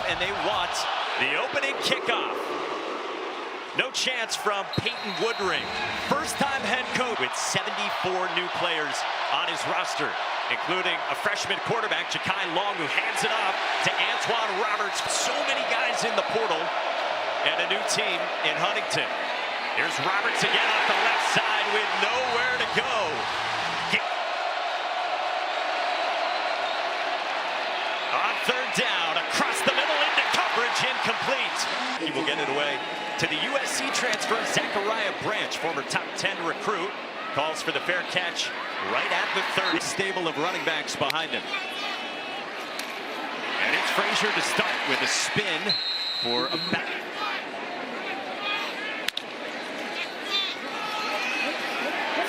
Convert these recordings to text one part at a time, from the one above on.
and they want the opening kickoff. No chance from Peyton Woodring. First-time head coach with 74 new players on his roster, including a freshman quarterback, Ja'Kai Long, who hands it off to Antoine Roberts. So many guys in the portal and a new team in Huntington. Here's Roberts again off the left side with nowhere to go. On third down, across the middle into coverage, incomplete. He will get it away to the USC transfer, Zachariah Branch, former top 10 recruit. Calls for the fair catch right at the 30. Stable of running backs behind him. And it's Frazier to start with a spin for a back.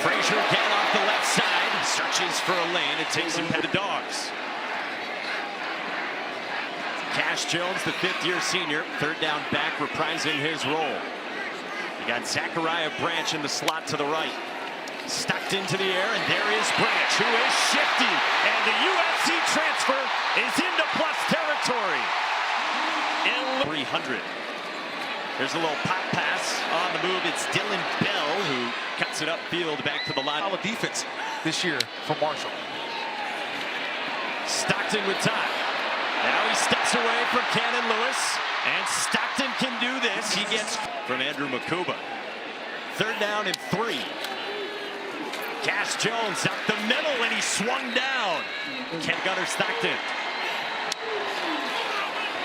Frazier again off the left side, searches for a lane and takes him to the Dogs. Cash Jones, the fifth-year senior, third down back, reprising his role. You got Zachariah Branch in the slot to the right. Stuck into the air, and there is Branch, who is shifty. And the USC transfer is into plus territory. 300. There's a little pop pass on the move. It's Dylan Bell who cuts it upfield back to the line. Solid defense this year for Marshall. Stockton with time. Now he steps away from Cannon Lewis, and Stockton can do this. He gets from Andrew Makuba. Third down and 3. Cash Jones up the middle, and he swung down. Gunner Stockton.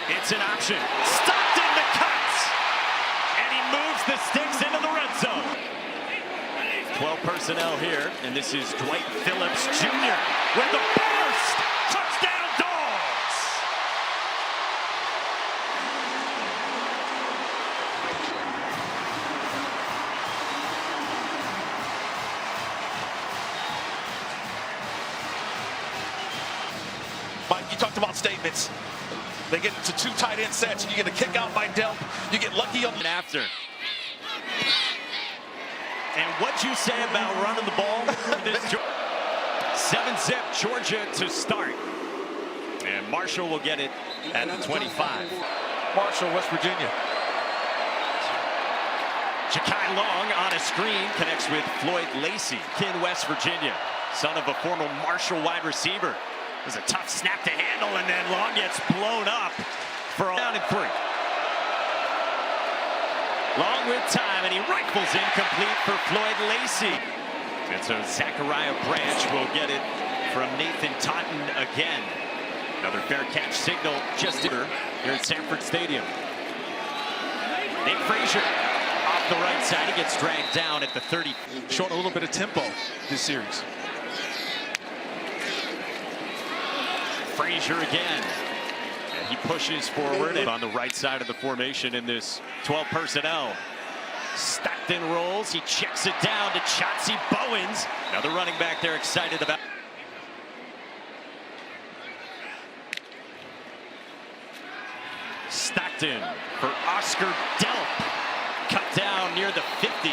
It's an option. Stockton the cuts, and he moves the sticks into the red zone. 12 personnel here, and this is Dwight Phillips Jr. with the burst. Touchdown Dogs! Mike, you talked about statements. They get to 2 tight end sets, and you get a kick out by Delp. You get lucky on the after. And what you say about running the ball? 7-zip Georgia to start. And Marshall will get it at the 25. Marshall, West Virginia. Ja'Kai Long on a screen connects with Floyd Lacey in West Virginia, son of a former Marshall wide receiver. It was a tough snap to handle, and then Long gets blown up for a down and 3. Long with time, and he rifles incomplete for Floyd Lacey. And so Zachariah Branch will get it from Nathan Taunton again. Another fair catch signal just here at Sanford Stadium. Nate Frazier off the right side. He gets dragged down at the 30. Showing a little bit of tempo this series. Frazier again. And he pushes forward on the right side of the formation in this 12 personnel. Stockton rolls. He checks it down to Chauncey Bowens. Another running back there excited about. Stockton for Oscar Delp. Cut down near the 50.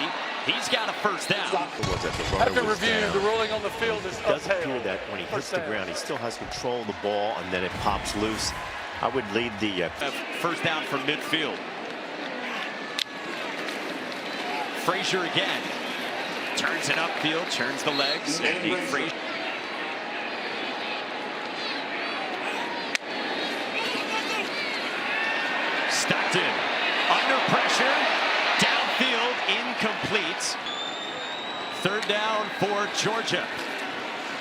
He's got a first down. After review, the ruling on the field is It does upheld. appear that when he hits the ground, he still has control of the ball, and then it pops loose. I would lead the first down from midfield. Frazier again. Turns it upfield, turns the legs, and Nate Frazier. Stockton under pressure. Downfield, incomplete. Third down for Georgia.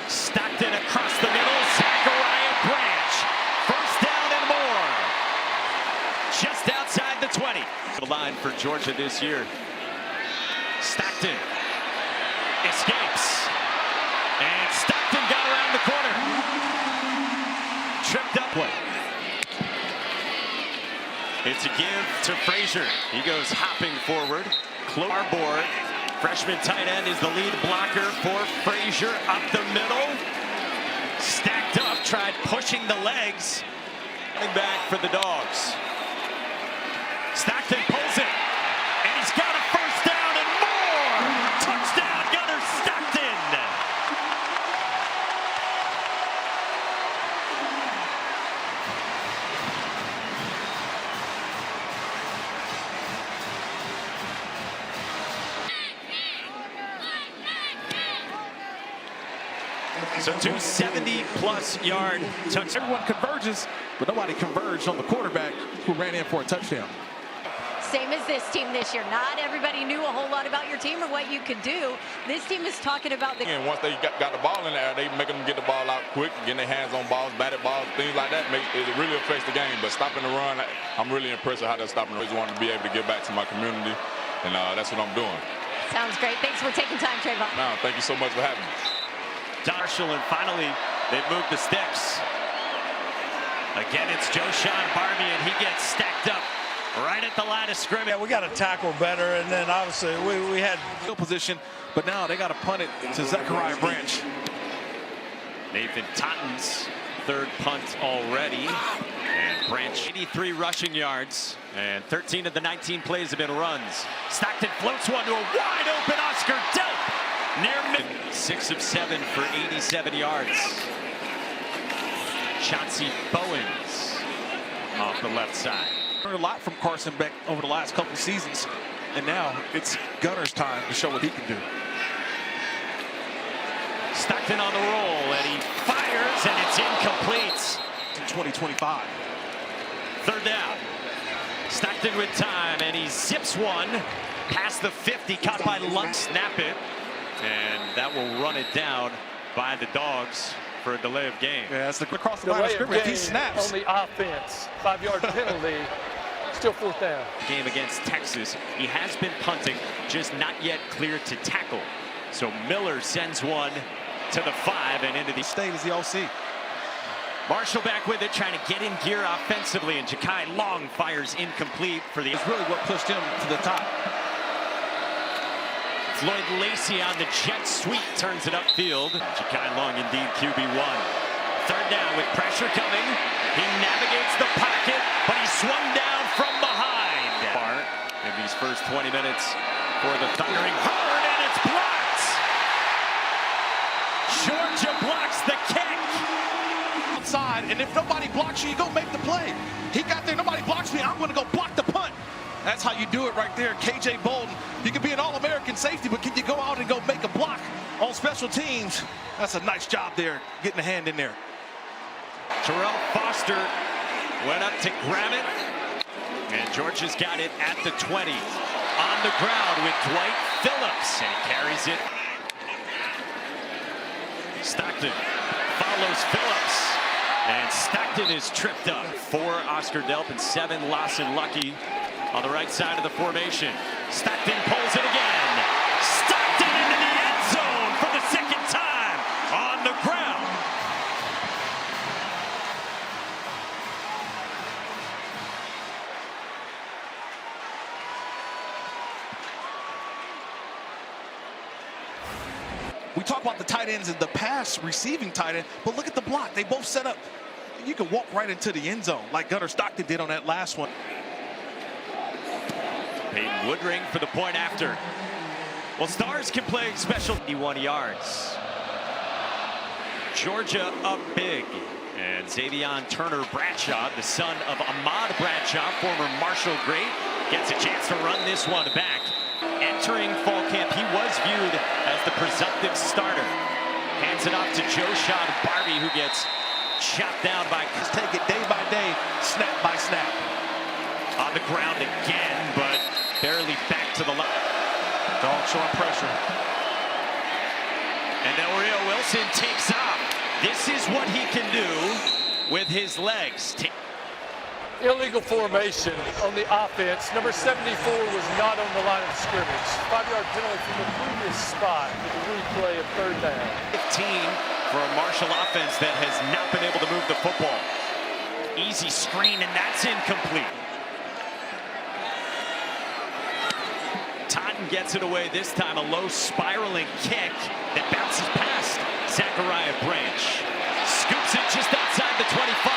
Stockton across the middle. Zachariah Branch. First down and more. Just outside the 20. The line for Georgia this year. Stockton escapes. And Stockton got around the corner. Tripped up play. It's a give to Frazier. He goes hopping forward. Arbor, freshman tight end, is the lead blocker for Frazier up the middle. Stacked up, tried pushing the legs. Coming back for the Dogs. Stockton pulls it, and he's got a first down and more. Touchdown, Gunner Stockton. So 2 70-plus yard touchdowns. Everyone converges, but nobody converged on the quarterback who ran in for a touchdown. Same as this team this year. Not everybody knew a whole lot about your team or what you could do. This team is talking about the... And once they got the ball in there, they making them get the ball out quick, getting their hands on balls, batted balls, things like that. It really affects the game. But stopping the run, I'm really impressed with how they're stopping. I always wanted to be able to give back to my community, and that's what I'm doing. Sounds great. Thanks for taking time, Trayvon. No, thank you so much for having me. Marshall, and finally, they've moved the sticks. Again, it's Joshawn Barbie, and he gets stacked up right at the line of scrimmage. Yeah, we got to tackle better, and then obviously we had Field position, but now they got to punt it to Zachariah Branch. Nathan Totten's third punt already. And Branch, 83 rushing yards, and 13 of the 19 plays have been runs. Stockton floats one to a wide open Oscar Delp. Near mid. 6 of 7 for 87 yards. Chauncey Bowens off the left side. Learned a lot from Carson Beck over the last couple seasons, and now it's Gunner's time to show what he can do. Stockton on the roll, and he fires, and it's incomplete. In 2025. Third down. Stockton with time, and he zips one past the 50, caught by Lund. Snap it, and that will run it down by the Dogs for a delay of game. Yeah, it's across the line of scrimmage. He snaps. On the offense, 5-yard penalty, still fourth down. Game against Texas. He has been punting, just not yet cleared to tackle. So Miller sends one to the 5 and into the State is the OC. Marshall back with it, trying to get in gear offensively, and Ja'Kai Long fires incomplete for the... It's really what pushed him to the top. Floyd Lacey on the jet sweep turns it upfield. Ja'Kai Long indeed QB1. Third down with pressure coming. He navigates the pocket, but he's swung down from behind. Bart in these first 20 minutes for the Thundering Herd, and it's blocked. Georgia blocks the kick. Outside, and if nobody blocks you, you go make the play. He got there, nobody blocks me, I'm going to go block the punt. That's how you do it right there. KJ Bolden, you can be an All-American safety, but can you go out and go make a block on special teams? That's a nice job there, getting a hand in there. Terrell Foster went up to grab it, and Georgia's got it at the 20. On the ground with Dwight Phillips, and he carries it. Stockton follows Phillips, and Stockton is tripped up. 4 Oscar Delp and 7 Lawson Lucky on the right side of the formation. Stockton pulls it again. Stockton into the end zone for the second time on the ground. We talk about the tight ends and the pass receiving tight end, but look at the block. They both set up. You can walk right into the end zone like Gunner Stockton did on that last one. Peyton Woodring for the point after. Well, Stars can play special. 51 yards. Georgia up big. And Xavion Turner Bradshaw, the son of Ahmad Bradshaw, former Marshall great, gets a chance to run this one back. Entering fall camp, he was viewed as the presumptive starter. Hands it off to Joshawn Barbie, who gets chopped down by... Just take it day by day, snap by snap. On the ground again, but barely back to the line. Dog showing pressure. And Elrio Wilson takes off. This is what he can do with his legs. Illegal formation on the offense. Number 74 was not on the line of scrimmage. 5-yard penalty from the previous spot with the replay of third down. 15 for a Marshall offense that has not been able to move the football. Easy screen, and that's incomplete. Totten gets it away this time. A low spiraling kick that bounces past Zachariah Branch. Scoops it just outside the 25.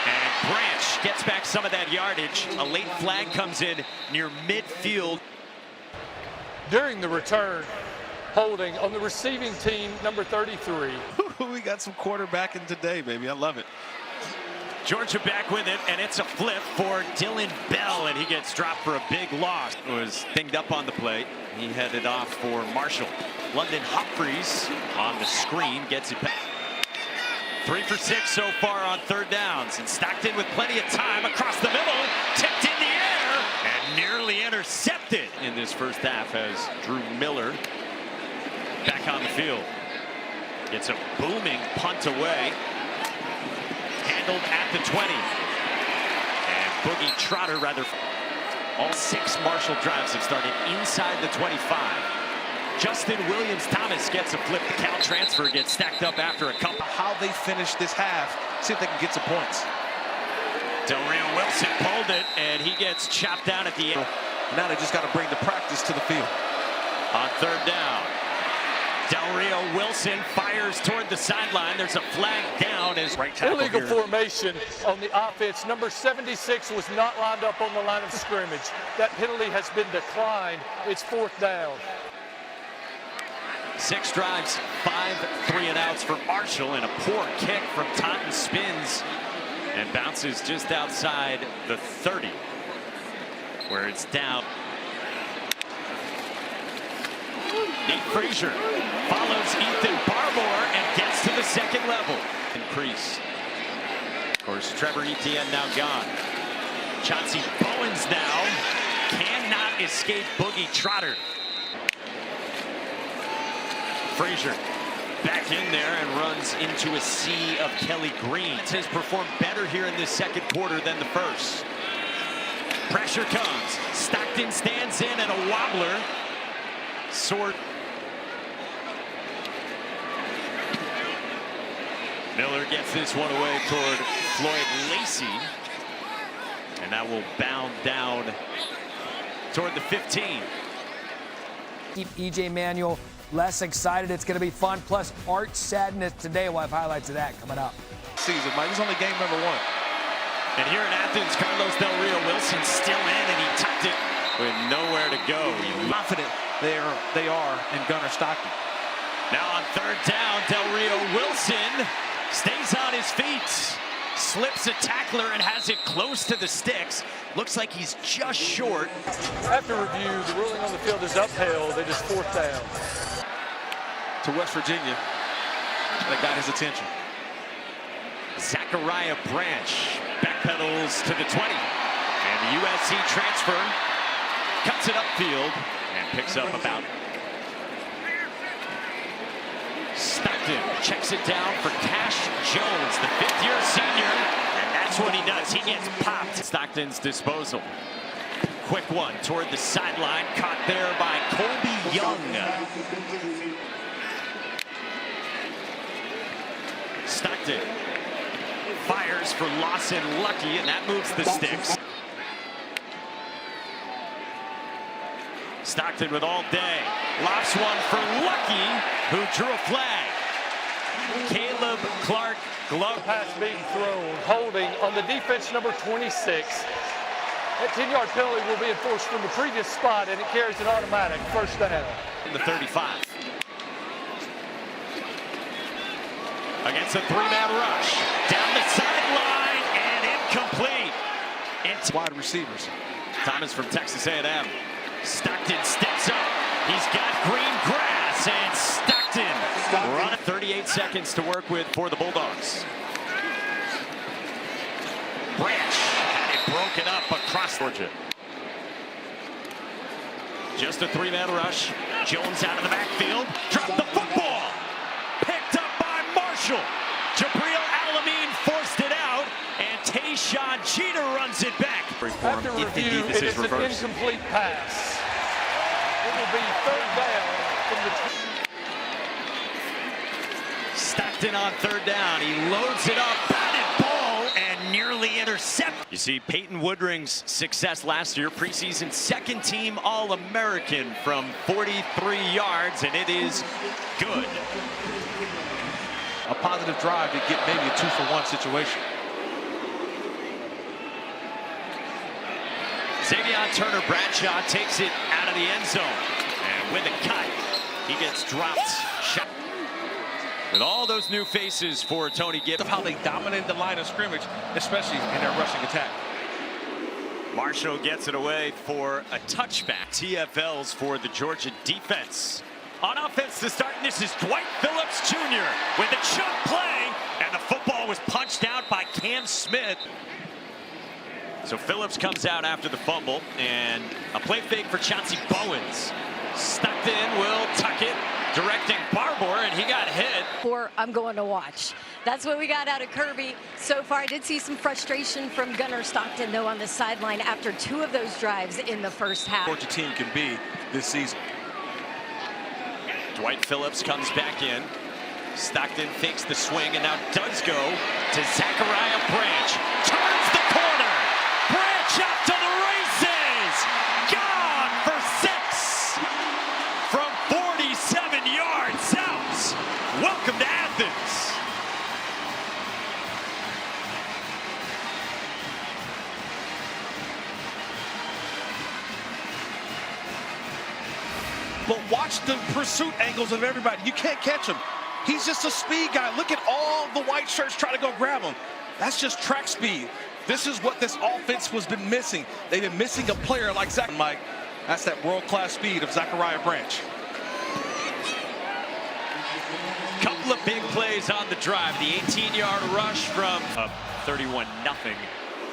And Branch gets back some of that yardage. A late flag comes in near midfield. During the return, holding on the receiving team, number 33. We got some quarterbacking today, baby. I love it. Georgia back with it, and it's a flip for Dylan Bell, and he gets dropped for a big loss. Was dinged up on the plate. He headed off for Marshall. London Humphreys on the screen gets it back. 3 for 6 so far on third downs, and Stockton with plenty of time across the middle, tipped in the air, and nearly intercepted in this first half as Drew Miller back on the field. It's a booming punt away. Handled at the 20. And Boogie Trotter, rather. All 6 Marshall drives have started inside the 25. Justin Williams-Thomas gets a flip. The Cal transfer gets stacked up after a couple. How they finish this half, see if they can get some points. Del Rio Wilson pulled it, and he gets chopped down at the end. Now they just got to bring the practice to the field. On third down, Del Rio Wilson fires toward the sideline. There's a flag down as right tackle Illegal here. formation on the offense. Number 76 was not lined up on the line of scrimmage. That penalty has been declined. It's 4th down. 6 drives, 5 3-and-outs for Marshall, and a poor kick from Taunton spins and bounces just outside the 30, where it's down. Nate Frazier follows Ethan Barmore and gets to the second level. Increase. Of course, Trevor Etienne now gone. Chauncey Bowens now cannot escape Boogie Trotter. Frazier back in there and runs into a sea of Kelly Green. Has performed better here in this second quarter than the first. Pressure comes. Stockton stands in and a wobbler. Sword. Miller gets this one away toward Floyd Lacey. And that will bound down toward the 15. Keep EJ Manuel less excited. It's going to be fun. Plus, Arch Sadness today. We'll have highlights of that coming up. Season, Mike. It's only game number 1. And here in Athens, Carlos Del Rio Wilson still in, and he tucked it with nowhere to go. Confident they are in Gunnar Stockton. Now on third down, Del Rio Wilson stays on his feet, slips a tackler and has it close to the sticks. Looks like he's just short. After review, the ruling on the field is upheld. It is 4th down. To West Virginia, that got his attention. Zachariah Branch backpedals to the 20. And the USC transfer cuts it upfield and picks up about. Stockton checks it down for Cash Jones, the 5th-year senior, and that's what he does. He gets popped. Stockton's disposal. Quick one toward the sideline, caught there by Colby Young. Stockton fires for Lawson Lucky, and that moves the sticks. Stockton with all day. Lofts one for Lucky, who drew a flag. Caleb Clark glove. Pass being thrown, holding on the defense number 26. That 10-yard penalty will be enforced from the previous spot, and it carries an automatic 1st down. The 35. Against a 3-man rush. Down the sideline and incomplete. It's Wide receivers. Thomas from Texas A&M. Stockton steps up. He's got green grass, and Stockton run 38 seconds to work with for the Bulldogs. Branch had it broken up across Georgia. Just a 3-man rush. Jones out of the backfield. Dropped the football. Picked up by Marshall. Jabril Alameen forced it out, and Tayshawn Jeter runs it back. After review, it is an incomplete pass. It will be 3rd down from the. Stockton on 3rd down. He loads it up, batted ball, and nearly intercepted. You see Peyton Woodring's success last year, preseason 2nd-team All-American from 43 yards, and it is good. A positive drive to get maybe a 2-for-1 situation. Xavion Turner-Bradshaw takes it out of the end zone. And with a cut, he gets dropped. With all those new faces for Tony Gibbs. Of how they dominated the line of scrimmage, especially in their rushing attack. Marshall gets it away for a touchback. TFLs for the Georgia defense. On offense to start, and this is Dwight Phillips Jr. with a chunk play, and the football was punched out by Cam Smith. So Phillips comes out after the fumble, and a play fake for Chauncey Bowens. Stockton will tuck it, directing Barbour, and he got hit. Or I'm going to watch. That's what we got out of Kirby so far. I did see some frustration from Gunnar Stockton, though, on the sideline after 2 of those drives in the first half. Georgia team can be this season. Dwight Phillips comes back in. Stockton fakes the swing and now does go to Zachariah Branch. Turns the corner. Branch up to the races. Gone for 6 from 47 yards out. Welcome to Athens. But watch the pursuit angles of everybody. You can't catch him. He's just a speed guy. Look at all the white shirts trying to go grab him. That's just track speed. This is what this offense has been missing. They've been missing a player like Zach. Mike, that's that world-class speed of Zachariah Branch. Couple of big plays on the drive. The 18-yard rush from 31-0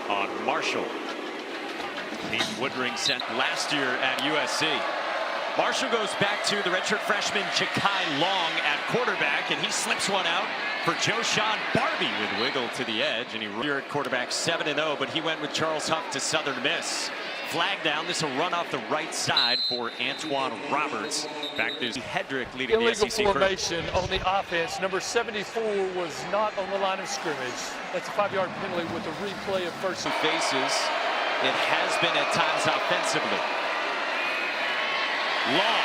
on Marshall. Peyton Woodring sent last year at USC. Marshall goes back to the redshirt freshman Ja'Kai Long at quarterback, and he slips one out for Joshawn Barbie with wiggle to the edge. And here at quarterback 7-0, but he went with Charles Huff to Southern Miss. Flag down. This will run off the right side for Antoine Roberts. Back there's Hedrick leading Illegal the SEC. Formation on the offense. Number 74 was not on the line of scrimmage. That's a 5-yard penalty with a replay of first. Faces. It has been at times offensively. Long,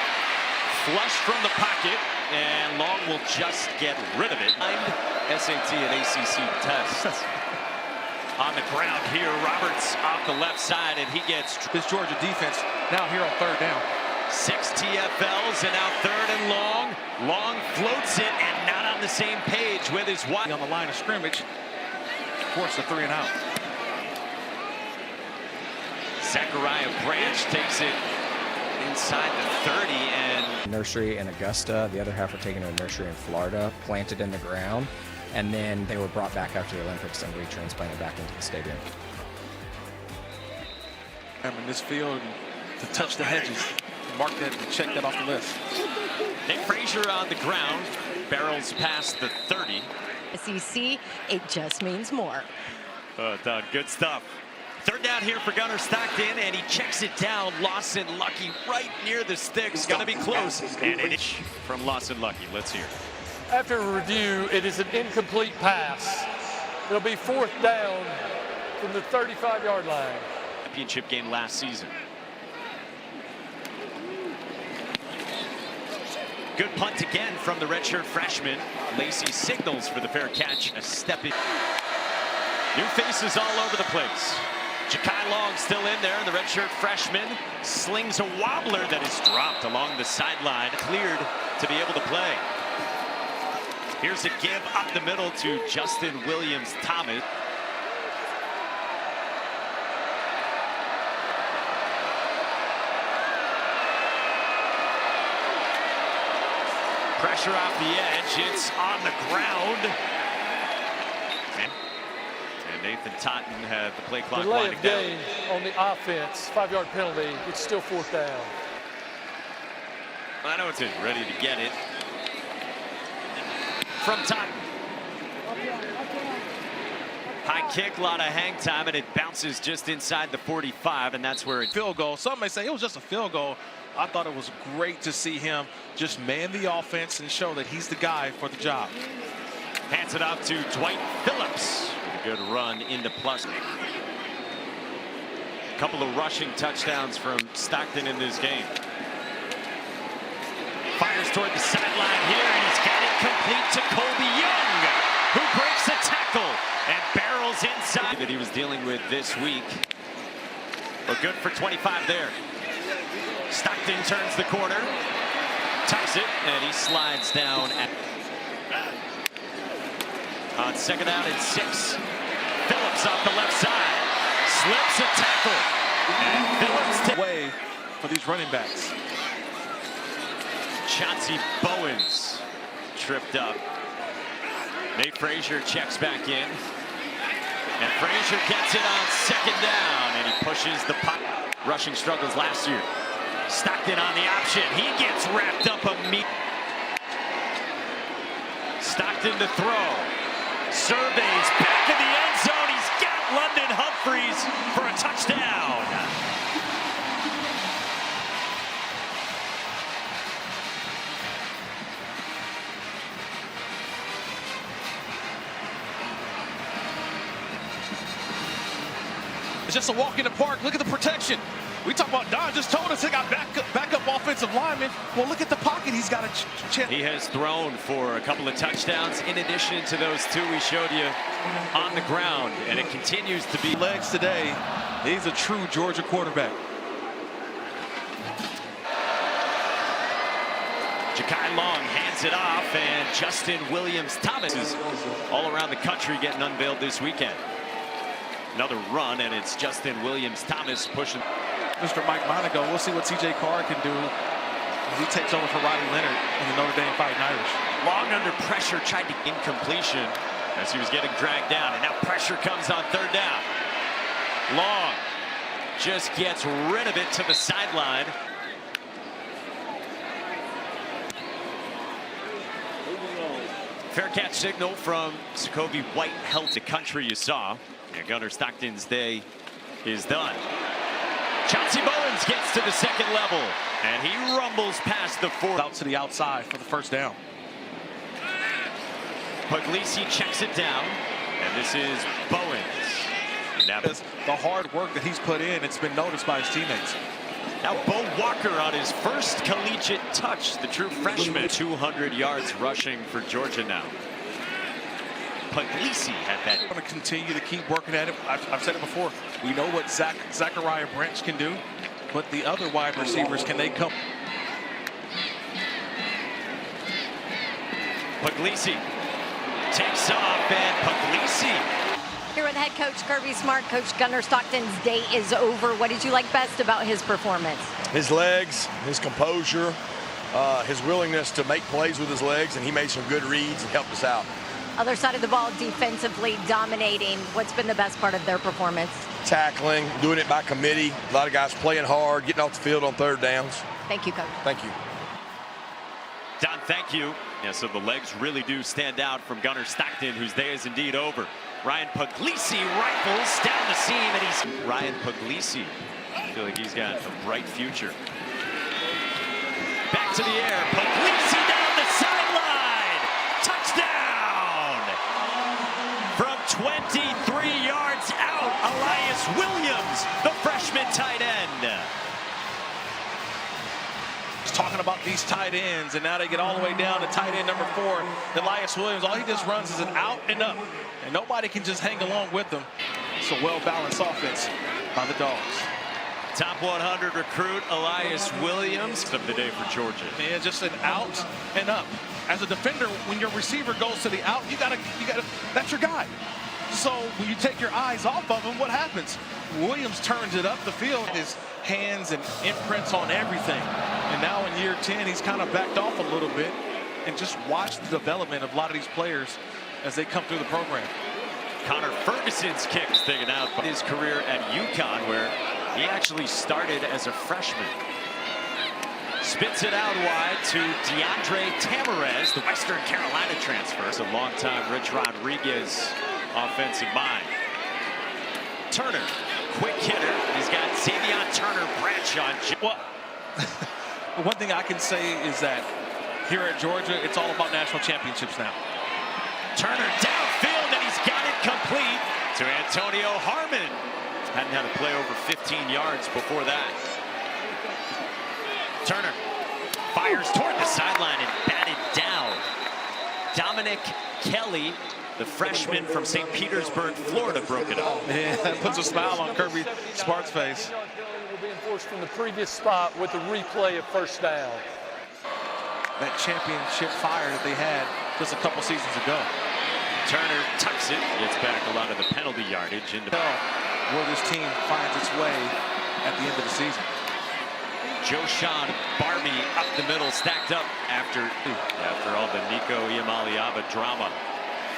flush from the pocket, and Long will just get rid of it. SAT and ACC tests. On the ground here, Roberts off the left side, and he gets This Georgia defense now here on 3rd down. 6 TFLs, and now 3rd and long. Long floats it, and not on the same page with his wide. On the line of scrimmage, force the 3 and out. Zachariah Branch takes it inside the 30, and nursery in Augusta. The other half were taken to a nursery in Florida, planted in the ground, and then they were brought back after the Olympics and retransplanted back into the stadium. In this field, to touch the hedges, mark that and check that off the list. Nick Frazier on the ground, barrels past the 30. SEC, it just means more. Doug, good stuff. 3rd down here for Gunnar Stockton, and he checks it down. Lawson Lucky right near the sticks. Going to be close. And an inch from Lawson Lucky. Let's hear. After a review, it is an incomplete pass. It'll be 4th down from the 35-yard line. Championship game last season. Good punt again from the redshirt freshman. Lacey signals for the fair catch. A step in. New faces all over the place. Ja'Kai Long still in there, and the redshirt freshman slings a wobbler that is dropped along the sideline, cleared to be able to play. Here's a give up the middle to Justin Williams-Thomas. Pressure off the edge, it's on the ground. And Nathan Totten had the play clock Delay winding of down. game on the offense, 5-yard penalty. It's still 4th down. I know it's ready to get it. From Totten. High kick, a lot of hang time, and it bounces just inside the 45, and that's where it. Field goal. Some may say it was just a field goal. I thought it was great to see him just man the offense and show that he's the guy for the job. Hands it off to Dwight Phillips with a good run into plus. A couple of rushing touchdowns from Stockton in this game. Fires toward the sideline here, and he's got it complete to Colby Young, who breaks a tackle and barrels inside that he was dealing with this week. But good for 25 there. Stockton turns the corner, tucks it, and he slides down. On second down and 6. Phillips off the left side. Slips a tackle. And Phillips way for these running backs. Chauncey Bowens tripped up. Nate Frazier checks back in. And Frazier gets it on second down. And he pushes the puck. Rushing struggles last year. Stockton on the option. He gets wrapped up immediately. Stockton to throw. Surveys back in the end zone. He's got London Humphreys for a touchdown. It's just a walk in the park. Look at the protection. We talk about Don just told us he got backup offensive lineman. Well, look at the pocket. He's got a chance. He has thrown for a couple of touchdowns in addition to those 2 we showed you on the ground, and it continues to be legs today. He's a true Georgia quarterback. Ja'Kai Long hands it off, and Justin Williams-Thomas is all around the country getting unveiled this weekend. Another run, and it's Justin Williams-Thomas pushing. Mr. Mike Monaco, we'll see what C.J. Carr can do as he takes over for Riley Leonard in the Notre Dame Fighting Irish. Long under pressure, tried to incompletion as he was getting dragged down, and now pressure comes on third down. Long just gets rid of it to the sideline. Fair catch signal from Sokovie White held the country you saw. Yeah, Gunnar Stockton's day is done. Chauncey Bowens gets to the second level, and he rumbles past the 4. Out to the outside for the first down. Puglisi checks it down, and this is Bowens. And now the hard work that he's put in, it's been noticed by his teammates. Now Bo Walker on his first collegiate touch, the true freshman. 200 yards rushing for Georgia now. Puglisi had that. We're going to continue to keep working at it. I've said it before. We know what Zachariah Branch can do, but the other wide receivers, can they come? Puglisi takes off, and Puglisi. Here with head coach Kirby Smart. Coach, Gunnar Stockton's day is over. What did you like best about his performance? His legs, his composure, his willingness to make plays with his legs, and he made some good reads and helped us out. Other side of the ball, defensively dominating. What's been the best part of their performance? Tackling, doing it by committee. A lot of guys playing hard, getting off the field on third downs. Thank you, Coach. Thank you. Don, thank you. Yeah, so the legs really do stand out from Gunnar Stockton, whose day is indeed over. Ryan Puglisi rifles down the seam, and he's Ryan Puglisi. I feel like he's got a bright future. Back to the air. Puglisi down the sideline. Touchdown! From 23 yards out, Elias Williams, the freshman tight end. Talking about these tight ends, and now they get all the way down to tight end number 4, Elias Williams. All he just runs is an out and up, and nobody can just hang along with him. It's a well-balanced offense by the Dogs. Top 100 recruit Elias Williams of the day for Georgia. Yeah, just an out and up. As a defender, when your receiver goes to the out, you gotta, that's your guy. So when you take your eyes off of him, what happens? Williams turns it up the field, his hands and imprints on everything. And now in year 10, he's kind of backed off a little bit and just watched the development of a lot of these players as they come through the program. Connor Ferguson's kick is taken out by his career at UConn, where he actually started as a freshman. Spits it out wide to DeAndre Tamarez, the Western Carolina transfer. It's a longtime Rich Rodriguez offensive mind. Turner, quick hitter. He's got Xavion Turner branch on. Well, one thing I can say is that here at Georgia, it's all about national championships now. Turner downfield, and he's got it complete to Antonio Harmon. Hadn't had a play over 15 yards before that. Turner fires toward the sideline and batted down. Dominic Kelly, the freshman from St. Petersburg, Florida, broke it up. Yeah, that puts a smile on Kirby Smart's face. Will be enforced from the previous spot with the replay of first down. That championship fire that they had just a couple seasons ago. Turner tucks it, gets back a lot of the penalty yardage into where this team finds its way at the end of the season. Joshawn Barbie up the middle, stacked up after all the Nico Iamaleava drama.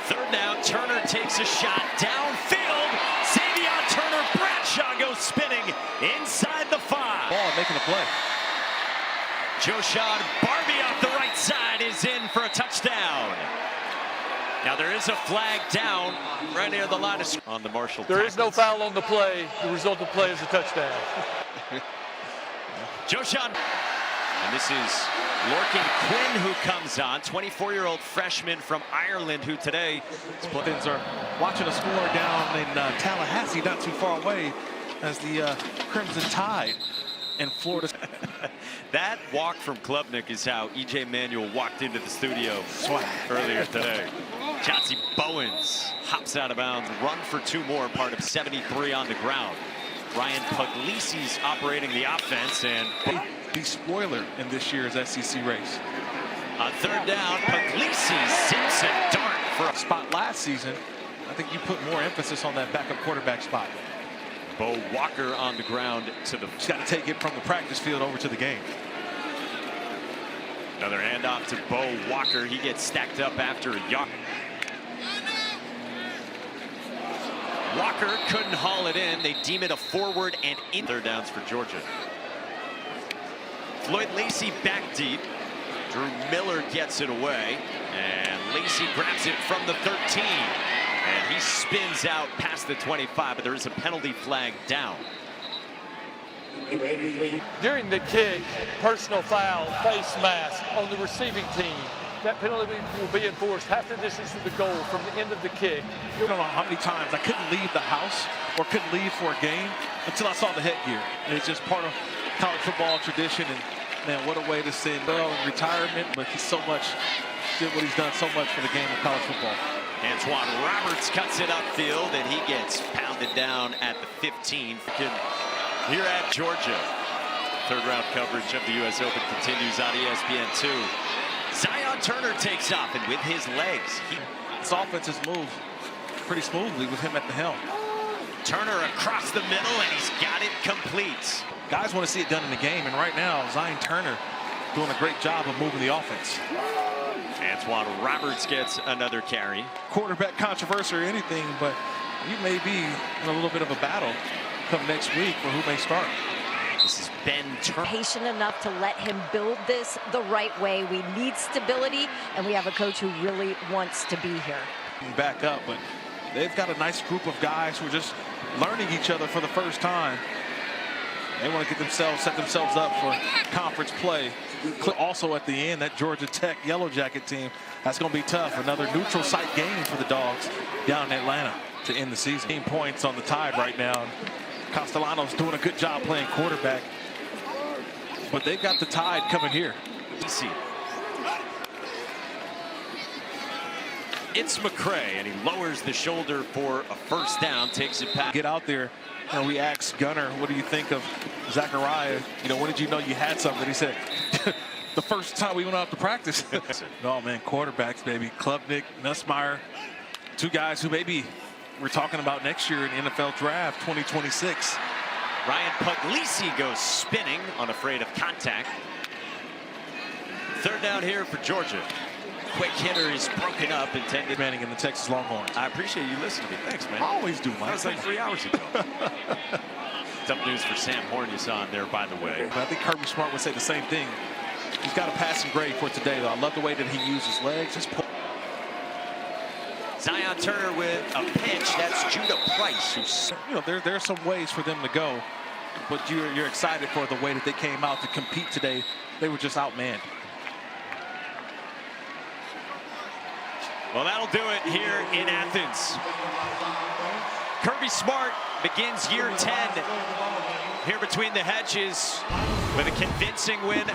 Third down, Turner takes a shot downfield. Xavier Turner, Bradshaw goes spinning inside the 5. Ball making a play. Joshawn Barbie off the right side is in for a touchdown. Now there is a flag down right near the line of on the Marshall. There is no foul on the play. The result of the play is a touchdown. Joshawn. And this is Lorcan Quinn who comes on, 24-year-old freshman from Ireland who today are watching a score down in Tallahassee, not too far away, as the Crimson Tide in Florida. That walk from Klubnik is how E.J. Manuel walked into the studio earlier today. Chauncey Bowens hops out of bounds, run for 2 more, part of 73 on the ground. Ryan Puglisi's operating the offense, and the spoiler in this year's SEC race. On third down, Puglisi zips a dart for a spot last season. I think you put more emphasis on that backup quarterback spot. Bo Walker on the ground to the. He's got to take it from the practice field over to the game. Another handoff to Bo Walker. He gets stacked up after a yard. Walker couldn't haul it in. They deem it a forward and in. Third downs for Georgia. Floyd Lacey back deep. Drew Miller gets it away. And Lacey grabs it from the 13. And he spins out past the 25, but there is a penalty flag down. During the kick, personal foul, face mask on the receiving team. That penalty will be enforced half the distance to the goal from the end of the kick. I don't know how many times I couldn't leave the house or couldn't leave for a game until I saw the headgear. And it's just part of college football tradition. And man, what a way to send Bell in retirement. But he's so much, did what he's done so much for the game of college football. Antoine Roberts cuts it upfield, and he gets pounded down at the 15. Here at Georgia, third-round coverage of the U.S. Open continues on ESPN2. Zion Turner takes off, and with his legs, this offense has moved pretty smoothly with him at the helm. Turner across the middle, and he's got it complete. Guys want to see it done in the game, and right now, Zion Turner doing a great job of moving the offense. Antoine Roberts gets another carry. Quarterback controversy or anything, but you may be in a little bit of a battle come next week for who may start. This is Ben Turner. Patient enough to let him build this the right way. We need stability, and we have a coach who really wants to be here. Back up, but they've got a nice group of guys who are just learning each other for the first time. They want to get themselves, set themselves up for conference play. Also at the end, that Georgia Tech Yellow Jacket team, that's going to be tough. Another neutral site game for the Dogs down in Atlanta to end the season. 18 points on the Tide right now. Castellanos doing a good job playing quarterback. But they've got the Tide coming here. It's McCray, and he lowers the shoulder for a first down, takes it back. Get out there. You know, we asked Gunner, what do you think of Zachariah? You know, when did you know you had something? He said, the first time we went out to practice. No, man, quarterbacks, baby. Klubnik, Nussmeier, 2 guys who maybe we're talking about next year in the NFL Draft 2026. Ryan Puglisi goes spinning, unafraid of contact. Third down here for Georgia. Quick hitter is broken up, intended. Manning in the Texas Longhorns. I appreciate you listening to me. Thanks, man. I always do, Mike. That was like 3 hours ago. Tough news for Sam Horn, you saw him there, by the way. But I think Kirby Smart would say the same thing. He's got a passing grade for today, though. I love the way that he uses legs. Just Zion Turner with a pitch. That's Judah Price. Who's, you know, there are some ways for them to go, but you're excited for the way that they came out to compete today. They were just outmanned. Well, that'll do it here in Athens. Kirby Smart begins year 10 here between the hedges with a convincing win